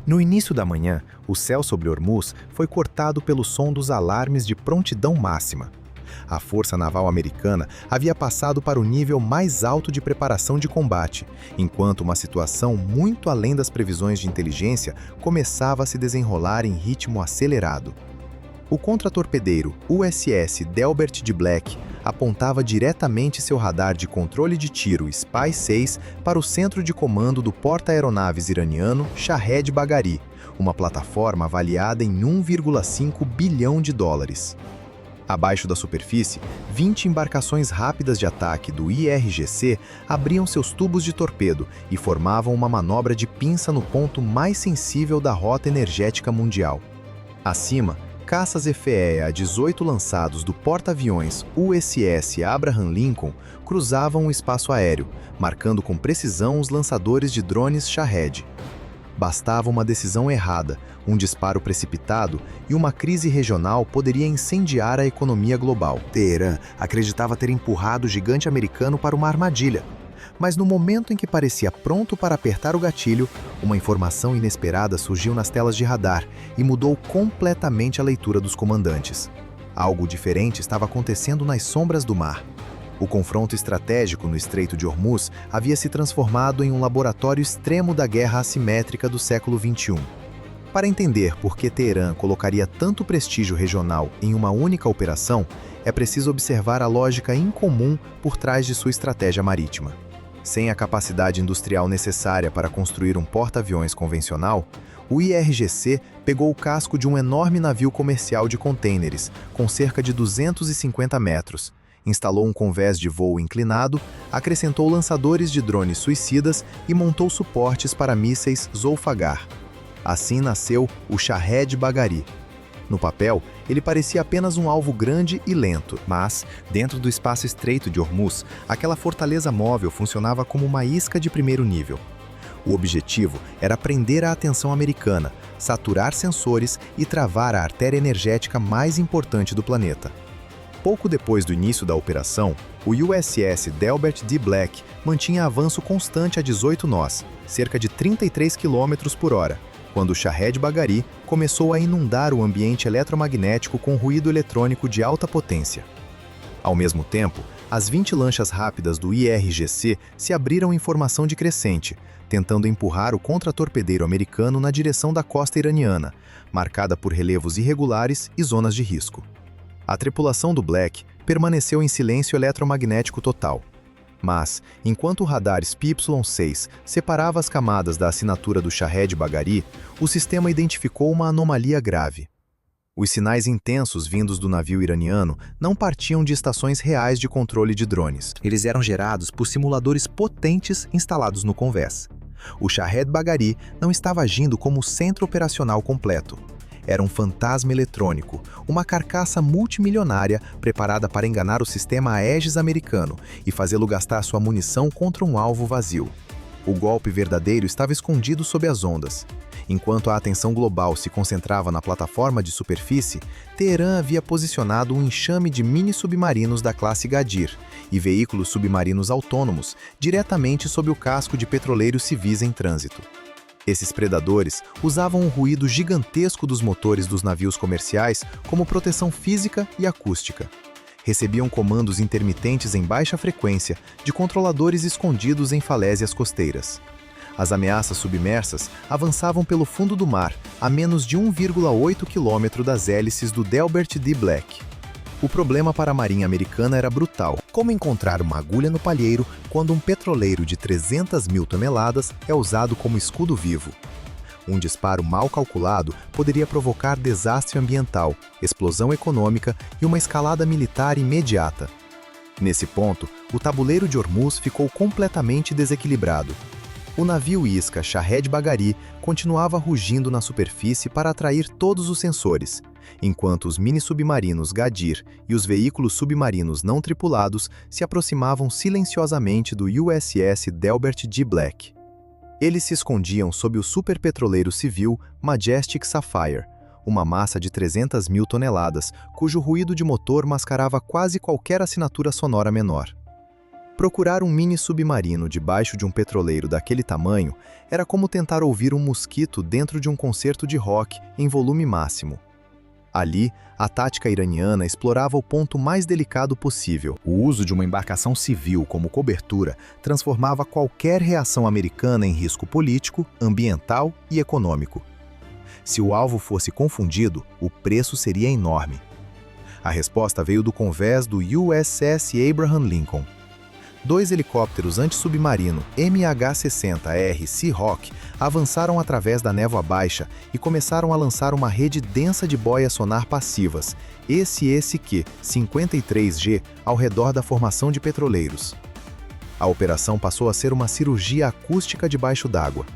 No início da manhã, o céu sobre Hormuz foi cortado pelo som dos alarmes de prontidão máxima. A Força Naval Americana havia passado para o nível mais alto de preparação de combate, enquanto uma situação muito além das previsões de inteligência começava a se desenrolar em ritmo acelerado. O contratorpedeiro USS Delbert D. Black apontava diretamente seu radar de controle de tiro Spy-6 para o centro de comando do porta-aeronaves iraniano Shahed Bagheri, uma plataforma avaliada em 1,5 bilhão de dólares. Abaixo da superfície, 20 embarcações rápidas de ataque do IRGC abriam seus tubos de torpedo e formavam uma manobra de pinça no ponto mais sensível da rota energética mundial. Acima, caças EFE-A-18 lançados do porta-aviões USS Abraham Lincoln cruzavam o espaço aéreo, marcando com precisão os lançadores de drones Shahed. Bastava uma decisão errada, um disparo precipitado e uma crise regional poderia incendiar a economia global. Teherã acreditava ter empurrado o gigante americano para uma armadilha. Mas no momento em que parecia pronto para apertar o gatilho, uma informação inesperada surgiu nas telas de radar e mudou completamente a leitura dos comandantes. Algo diferente estava acontecendo nas sombras do mar. O confronto estratégico no Estreito de Hormuz havia se transformado em um laboratório extremo da guerra assimétrica do século XXI. Para entender por que Teherã colocaria tanto prestígio regional em uma única operação, é preciso observar a lógica incomum por trás de sua estratégia marítima. Sem a capacidade industrial necessária para construir um porta-aviões convencional, o IRGC pegou o casco de um enorme navio comercial de contêineres, com cerca de 250 metros, instalou um convés de voo inclinado, acrescentou lançadores de drones suicidas e montou suportes para mísseis Zolfaghar. Assim nasceu o Shahed Bagheri. No papel, ele parecia apenas um alvo grande e lento, mas, dentro do espaço estreito de Hormuz, aquela fortaleza móvel funcionava como uma isca de primeiro nível. O objetivo era prender a atenção americana, saturar sensores e travar a artéria energética mais importante do planeta. Pouco depois do início da operação, o USS Delbert D. Black mantinha avanço constante a 18 nós, cerca de 33 km por hora, quando o Shahed Bagheri começou a inundar o ambiente eletromagnético com ruído eletrônico de alta potência. Ao mesmo tempo, as 20 lanchas rápidas do IRGC se abriram em formação decrescente, tentando empurrar o contratorpedeiro americano na direção da costa iraniana, marcada por relevos irregulares e zonas de risco. A tripulação do Black permaneceu em silêncio eletromagnético total. Mas, enquanto o radar SPY-6 separava as camadas da assinatura do Shahed Bagheri, o sistema identificou uma anomalia grave. Os sinais intensos vindos do navio iraniano não partiam de estações reais de controle de drones. Eles eram gerados por simuladores potentes instalados no convés. O Shahed Bagheri não estava agindo como centro operacional completo. Era um fantasma eletrônico, uma carcaça multimilionária preparada para enganar o sistema Aegis americano e fazê-lo gastar sua munição contra um alvo vazio. O golpe verdadeiro estava escondido sob as ondas. Enquanto a atenção global se concentrava na plataforma de superfície, Teherã havia posicionado um enxame de mini-submarinos da classe Gadir e veículos submarinos autônomos diretamente sob o casco de petroleiros civis em trânsito. Esses predadores usavam o ruído gigantesco dos motores dos navios comerciais como proteção física e acústica. Recebiam comandos intermitentes em baixa frequência de controladores escondidos em falésias costeiras. As ameaças submersas avançavam pelo fundo do mar, a menos de 1,8 km das hélices do Delbert D. Black. O problema para a Marinha Americana era brutal. Como encontrar uma agulha no palheiro quando um petroleiro de 300 mil toneladas é usado como escudo vivo? Um disparo mal calculado poderia provocar desastre ambiental, explosão econômica e uma escalada militar imediata. Nesse ponto, o tabuleiro de Hormuz ficou completamente desequilibrado. O navio isca Shahed Bagheri continuava rugindo na superfície para atrair todos os sensores, enquanto os mini-submarinos Gadir e os veículos submarinos não tripulados se aproximavam silenciosamente do USS Delbert D. Black. Eles se escondiam sob o superpetroleiro civil Majestic Sapphire, uma massa de 300 mil toneladas, cujo ruído de motor mascarava quase qualquer assinatura sonora menor. Procurar um mini submarino debaixo de um petroleiro daquele tamanho era como tentar ouvir um mosquito dentro de um concerto de rock em volume máximo. Ali, a tática iraniana explorava o ponto mais delicado possível. O uso de uma embarcação civil como cobertura transformava qualquer reação americana em risco político, ambiental e econômico. Se o alvo fosse confundido, o preço seria enorme. A resposta veio do convés do USS Abraham Lincoln. 2 helicópteros antissubmarino MH-60R Seahawk avançaram através da névoa baixa e começaram a lançar uma rede densa de boias sonar passivas, SSQ-53G, ao redor da formação de petroleiros. A operação passou a ser uma cirurgia acústica debaixo d'água.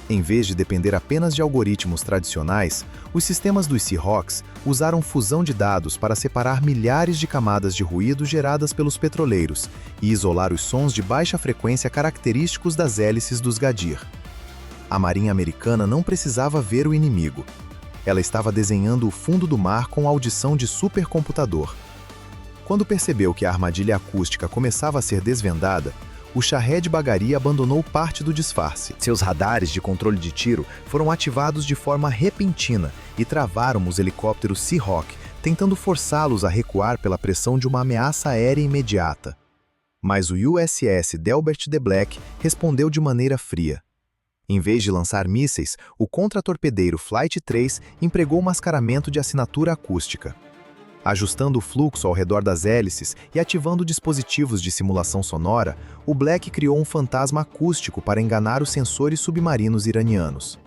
Em vez de depender apenas de algoritmos tradicionais, os sistemas dos Seahawks usaram fusão de dados para separar milhares de camadas de ruído geradas pelos petroleiros e isolar os sons de baixa frequência característicos das hélices dos Gadir. A Marinha Americana não precisava ver o inimigo. Ela estava desenhando o fundo do mar com audição de supercomputador. Quando percebeu que a armadilha acústica começava a ser desvendada, o Shahed Bagheri abandonou parte do disfarce. Seus radares de controle de tiro foram ativados de forma repentina e travaram os helicópteros Seahawk, tentando forçá-los a recuar pela pressão de uma ameaça aérea imediata. Mas o USS Delbert de Black respondeu de maneira fria. Em vez de lançar mísseis, o contratorpedeiro Flight 3 empregou mascaramento de assinatura acústica. Ajustando o fluxo ao redor das hélices e ativando dispositivos de simulação sonora, o Black criou um fantasma acústico para enganar os sensores submarinos iranianos.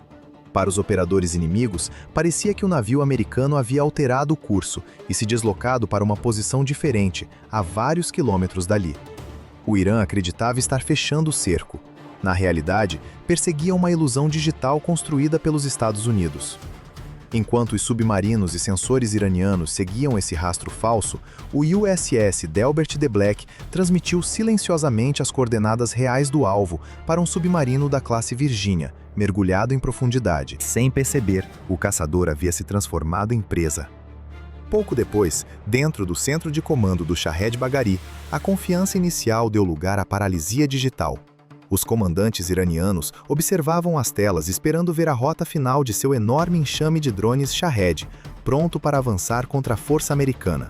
Para os operadores inimigos, parecia que o navio americano havia alterado o curso e se deslocado para uma posição diferente, a vários quilômetros dali. O Irã acreditava estar fechando o cerco. Na realidade, perseguia uma ilusão digital construída pelos Estados Unidos. Enquanto os submarinos e sensores iranianos seguiam esse rastro falso, o USS Delbert de Black transmitiu silenciosamente as coordenadas reais do alvo para um submarino da classe Virginia, mergulhado em profundidade. Sem perceber, o caçador havia se transformado em presa. Pouco depois, dentro do centro de comando do Shahed Bagheri, a confiança inicial deu lugar à paralisia digital. Os comandantes iranianos observavam as telas esperando ver a rota final de seu enorme enxame de drones Shahed, pronto para avançar contra a força americana.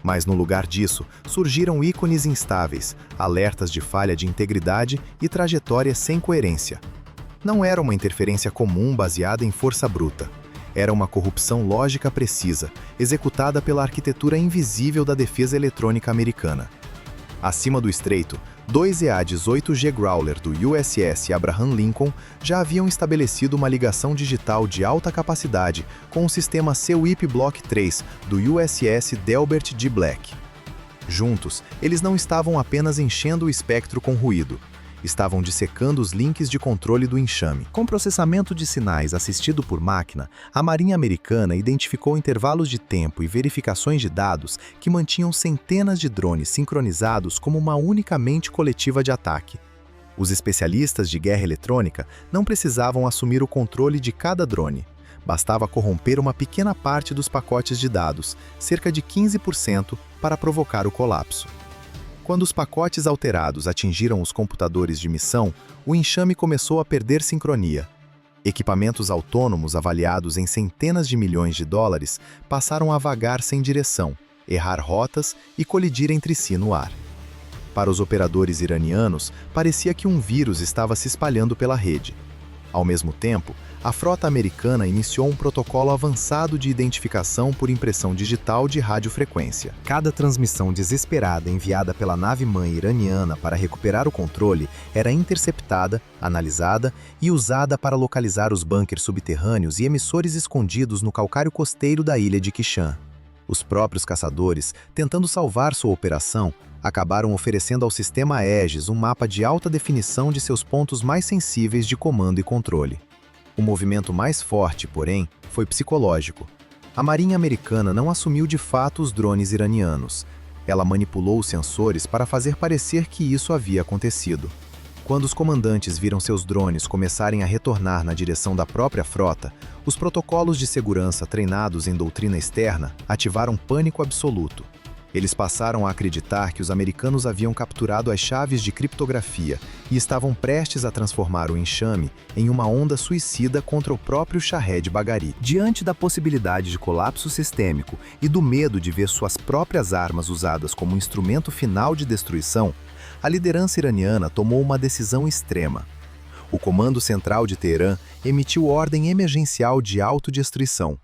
Mas no lugar disso, surgiram ícones instáveis, alertas de falha de integridade e trajetória sem coerência. Não era uma interferência comum baseada em força bruta. Era uma corrupção lógica precisa, executada pela arquitetura invisível da defesa eletrônica americana. Acima do estreito, 2 EA-18G Growler do USS Abraham Lincoln já haviam estabelecido uma ligação digital de alta capacidade com o sistema CWIP Block 3 do USS Delbert de Black. Juntos, eles não estavam apenas enchendo o espectro com ruído. Estavam dissecando os links de controle do enxame. Com processamento de sinais assistido por máquina, a Marinha Americana identificou intervalos de tempo e verificações de dados que mantinham centenas de drones sincronizados como uma única mente coletiva de ataque. Os especialistas de guerra eletrônica não precisavam assumir o controle de cada drone. Bastava corromper uma pequena parte dos pacotes de dados, cerca de 15%, para provocar o colapso. Quando os pacotes alterados atingiram os computadores de missão, o enxame começou a perder sincronia. Equipamentos autônomos avaliados em centenas de milhões de dólares passaram a vagar sem direção, errar rotas e colidir entre si no ar. Para os operadores iranianos, parecia que um vírus estava se espalhando pela rede. Ao mesmo tempo, a frota americana iniciou um protocolo avançado de identificação por impressão digital de radiofrequência. Cada transmissão desesperada enviada pela nave-mãe iraniana para recuperar o controle era interceptada, analisada e usada para localizar os bunkers subterrâneos e emissores escondidos no calcário costeiro da ilha de Kishan. Os próprios caçadores, tentando salvar sua operação, acabaram oferecendo ao sistema Aegis um mapa de alta definição de seus pontos mais sensíveis de comando e controle. O movimento mais forte, porém, foi psicológico. A Marinha Americana não assumiu de fato os drones iranianos. Ela manipulou os sensores para fazer parecer que isso havia acontecido. Quando os comandantes viram seus drones começarem a retornar na direção da própria frota, os protocolos de segurança treinados em doutrina externa ativaram pânico absoluto. Eles passaram a acreditar que os americanos haviam capturado as chaves de criptografia e estavam prestes a transformar o enxame em uma onda suicida contra o próprio Shahed Bagheri. Diante da possibilidade de colapso sistêmico e do medo de ver suas próprias armas usadas como instrumento final de destruição, a liderança iraniana tomou uma decisão extrema. O Comando Central de Teherã emitiu ordem emergencial de autodestruição.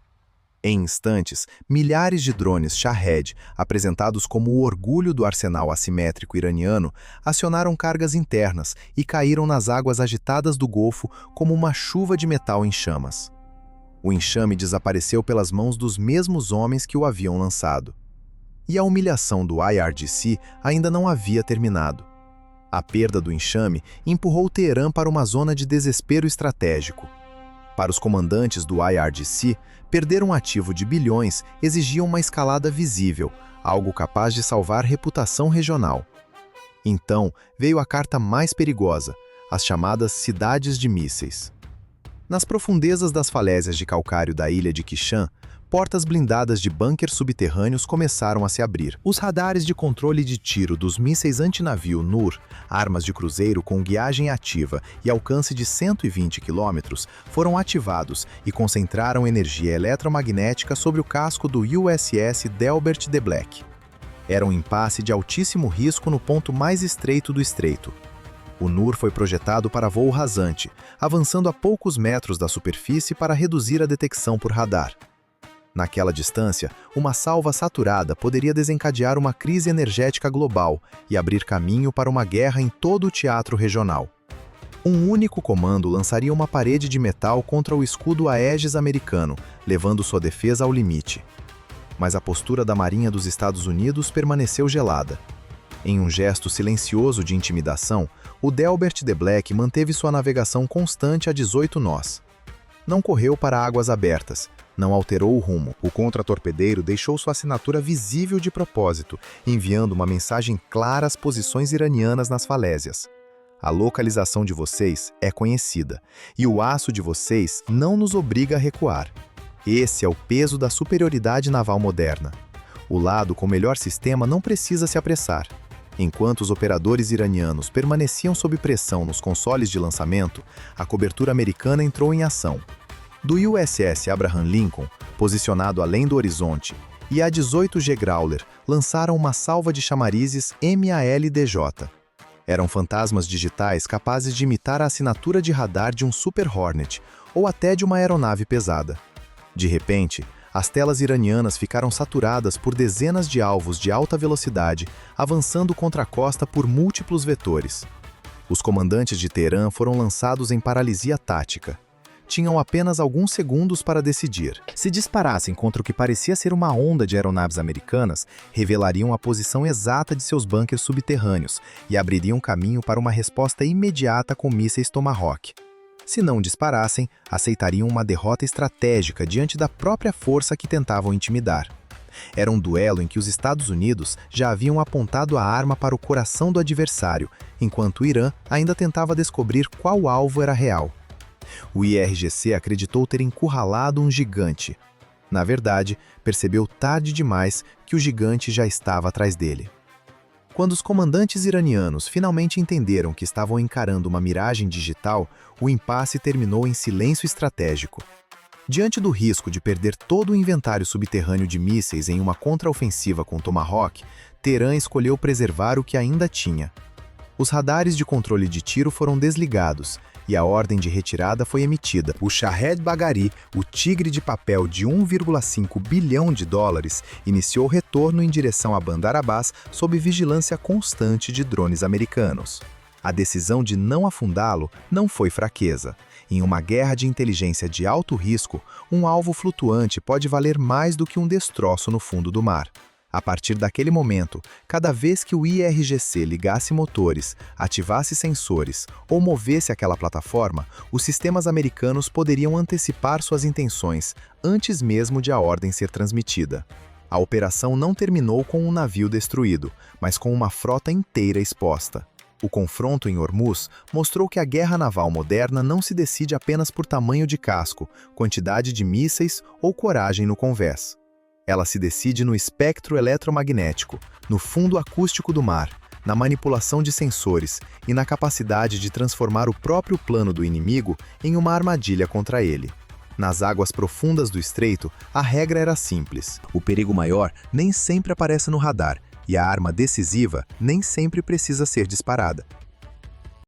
Em instantes, milhares de drones Shahed, apresentados como o orgulho do arsenal assimétrico iraniano, acionaram cargas internas e caíram nas águas agitadas do Golfo como uma chuva de metal em chamas. O enxame desapareceu pelas mãos dos mesmos homens que o haviam lançado. E a humilhação do IRGC ainda não havia terminado. A perda do enxame empurrou Teherã para uma zona de desespero estratégico. Para os comandantes do IRGC, perder um ativo de bilhões exigia uma escalada visível, algo capaz de salvar reputação regional. Então, veio a carta mais perigosa, as chamadas cidades de mísseis. Nas profundezas das falésias de calcário da ilha de Kishan, portas blindadas de bunkers subterrâneos começaram a se abrir. Os radares de controle de tiro dos mísseis antinavio Nur, armas de cruzeiro com guiagem ativa e alcance de 120 km, foram ativados e concentraram energia eletromagnética sobre o casco do USS Delbert de Black. Era um impasse de altíssimo risco no ponto mais estreito do estreito. O Nur foi projetado para voo rasante, avançando a poucos metros da superfície para reduzir a detecção por radar. Naquela distância, uma salva saturada poderia desencadear uma crise energética global e abrir caminho para uma guerra em todo o teatro regional. Um único comando lançaria uma parede de metal contra o escudo Aegis americano, levando sua defesa ao limite. Mas a postura da Marinha dos Estados Unidos permaneceu gelada. Em um gesto silencioso de intimidação, o Delbert de Black manteve sua navegação constante a 18 nós. Não correu para águas abertas, não alterou o rumo. O contratorpedeiro deixou sua assinatura visível de propósito, enviando uma mensagem clara às posições iranianas nas falésias. A localização de vocês é conhecida, e o aço de vocês não nos obriga a recuar. Esse é o peso da superioridade naval moderna. O lado com melhor sistema não precisa se apressar. Enquanto os operadores iranianos permaneciam sob pressão nos consoles de lançamento, a cobertura americana entrou em ação. Do USS Abraham Lincoln, posicionado além do horizonte, e a 18G Growler lançaram uma salva de chamarizes MALDJ. Eram fantasmas digitais capazes de imitar a assinatura de radar de um Super Hornet ou até de uma aeronave pesada. De repente, as telas iranianas ficaram saturadas por dezenas de alvos de alta velocidade, avançando contra a costa por múltiplos vetores. Os comandantes de Teherã foram lançados em paralisia tática. Tinham apenas alguns segundos para decidir. Se disparassem contra o que parecia ser uma onda de aeronaves americanas, revelariam a posição exata de seus bunkers subterrâneos e abririam caminho para uma resposta imediata com mísseis Tomahawk. Se não disparassem, aceitariam uma derrota estratégica diante da própria força que tentavam intimidar. Era um duelo em que os Estados Unidos já haviam apontado a arma para o coração do adversário, enquanto o Irã ainda tentava descobrir qual alvo era real. O IRGC acreditou ter encurralado um gigante. Na verdade, percebeu tarde demais que o gigante já estava atrás dele. Quando os comandantes iranianos finalmente entenderam que estavam encarando uma miragem digital, o impasse terminou em silêncio estratégico. Diante do risco de perder todo o inventário subterrâneo de mísseis em uma contraofensiva com Tomahawk, Teherã escolheu preservar o que ainda tinha. Os radares de controle de tiro foram desligados e a ordem de retirada foi emitida. O Shahed Bagheri, o tigre de papel de 1,5 bilhão de dólares, iniciou retorno em direção a Bandar Abbas sob vigilância constante de drones americanos. A decisão de não afundá-lo não foi fraqueza. Em uma guerra de inteligência de alto risco, um alvo flutuante pode valer mais do que um destroço no fundo do mar. A partir daquele momento, cada vez que o IRGC ligasse motores, ativasse sensores ou movesse aquela plataforma, os sistemas americanos poderiam antecipar suas intenções antes mesmo de a ordem ser transmitida. A operação não terminou com um navio destruído, mas com uma frota inteira exposta. O confronto em Hormuz mostrou que a guerra naval moderna não se decide apenas por tamanho de casco, quantidade de mísseis ou coragem no convés. Ela se decide no espectro eletromagnético, no fundo acústico do mar, na manipulação de sensores e na capacidade de transformar o próprio plano do inimigo em uma armadilha contra ele. Nas águas profundas do estreito, a regra era simples. O perigo maior nem sempre aparece no radar, e a arma decisiva nem sempre precisa ser disparada.